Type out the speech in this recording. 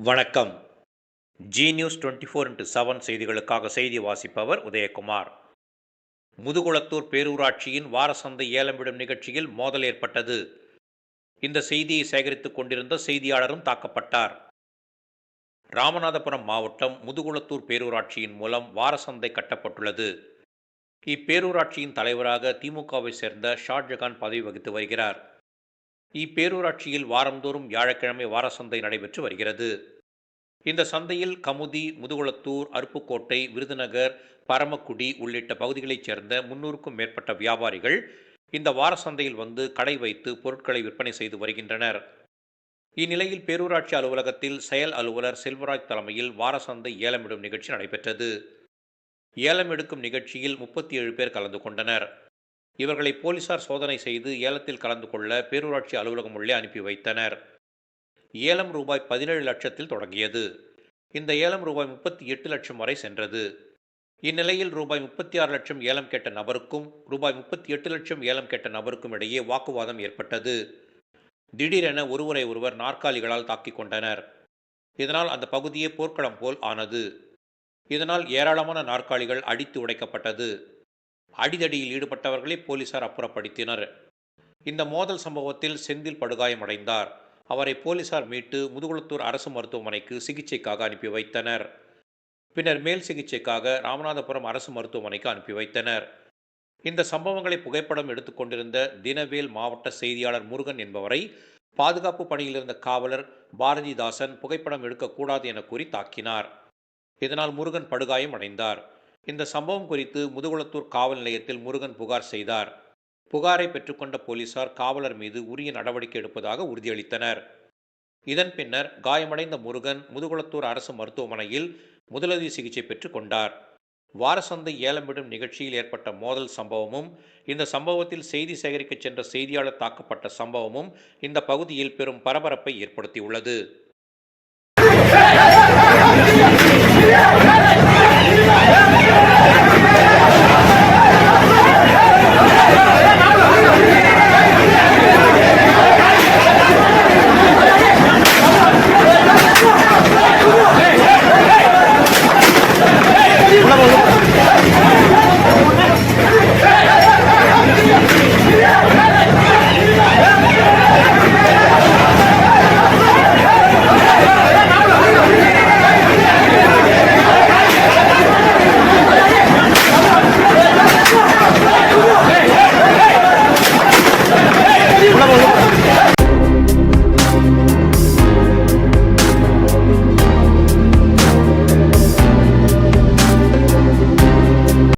வணக்கம். G news 24x7 செய்திகளுக்காக செய்தி வாசிப்பவர் உதயகுமார். முதுகுளத்தூர் பேரூராட்சியின் வாரசந்தை ஏலம் விடும் நிகழ்ச்சியில் மோதல் ஏற்பட்டது. இந்த செய்தியை சேகரித்துக் கொண்டிருந்த செய்தியாளரும் தாக்கப்பட்டார். ராமநாதபுரம் மாவட்டம் முதுகுளத்தூர் பேரூராட்சியின் மூலம் வாரசந்தை கட்டப்பட்டுள்ளது. இப்பேரூராட்சியின் தலைவராக திமுகவை சேர்ந்த ஷாஜகான் பதவி வகித்து வருகிறார். இப்பேரூராட்சியில் வாரந்தோறும் வியாழக்கிழமை வாரசந்தை நடைபெற்று வருகிறது. இந்த சந்தையில் கமுதி, முதுகுளத்தூர், அருப்புக்கோட்டை, விருதுநகர், பரமக்குடி உள்ளிட்ட பகுதிகளைச் சேர்ந்த 300க்கும் மேற்பட்ட வியாபாரிகள் இந்த வாரசந்தையில் வந்து கடை வைத்து பொருட்களை விற்பனை செய்து வருகின்றனர். இந்நிலையில் பேரூராட்சி அலுவலகத்தில் செயல் அலுவலர் செல்வராஜ் தலைமையில் வாரசந்தை ஏலமிடும் நிகழ்ச்சி நடைபெற்றது. ஏலம் எடுக்கும் நிகழ்ச்சியில் 37 பேர் கலந்து கொண்டனர். இவர்களை போலீசார் சோதனை செய்து ஏலத்தில் கலந்து கொள்ள பேரூராட்சி அலுவலகம் உள்ளே அனுப்பி வைத்தனர். ஏலம் ரூபாய் 17 லட்சத்தில் தொடங்கியது. இந்த ஏலம் ரூபாய் 38 லட்சம் வரை சென்றது. இந்நிலையில் ரூபாய் 36 லட்சம் ஏலம் கேட்ட நபருக்கும் ரூபாய் 38 லட்சம் ஏலம் கேட்ட நபருக்கும் இடையே வாக்குவாதம் ஏற்பட்டது. திடீரென ஒருவரை ஒருவர் நாற்காலிகளால் தாக்கிக் கொண்டனர். இதனால் அந்த பகுதியே போர்க்களம் போல் ஆனது. இதனால் ஏராளமான நாற்காலிகள் அடித்து உடைக்கப்பட்டது. அடிதடியில் ஈடுபட்டவர்களை போலீசார் அப்புறப்படுத்தினர். இந்த மோதல் சம்பவத்தில் செந்தில் படுகாயமடைந்தார். அவரை போலீசார் மீட்டு முதுகுளத்தூர் அரசு மருத்துவமனைக்கு சிகிச்சைக்காக அனுப்பி வைத்தனர். பின்னர் மேல் சிகிச்சைக்காக ராமநாதபுரம் அரசு மருத்துவமனைக்கு அனுப்பி வைத்தனர். இந்த சம்பவங்களை புகைப்படம் எடுத்துக்கொண்டிருந்த தினவேல் மாவட்ட செய்தியாளர் முருகன் என்பவரை பாதுகாப்பு பணியில் இருந்த காவலர் பாரதிதாசன் புகைப்படம் எடுக்கக்கூடாது என கூறி தாக்கினார். இதனால் முருகன் படுகாயம் அடைந்தார். இந்த சம்பவம் குறித்து முதுகுளத்தூர் காவல் நிலையத்தில் முருகன் புகார் செய்தார். புகாரை பெற்றுக்கொண்ட போலீசார் காவலர் மீது உரிய நடவடிக்கை எடுப்பதாக உறுதியளித்தனர். இதன் பின்னர் காயமடைந்த முருகன் முதுகுளத்தூர் அரசு மருத்துவமனையில் முதலுதவி சிகிச்சை பெற்றுக் கொண்டார். வாரசந்தை ஏலமிடும் நிகழ்ச்சியில் ஏற்பட்ட மோதல் சம்பவமும் இந்த சம்பவத்தில் செய்தி சேகரிக்க சென்ற செய்தியாளர் தாக்கப்பட்ட சம்பவமும் இந்த பகுதியில் பெரும் பரபரப்பை ஏற்படுத்தியுள்ளது.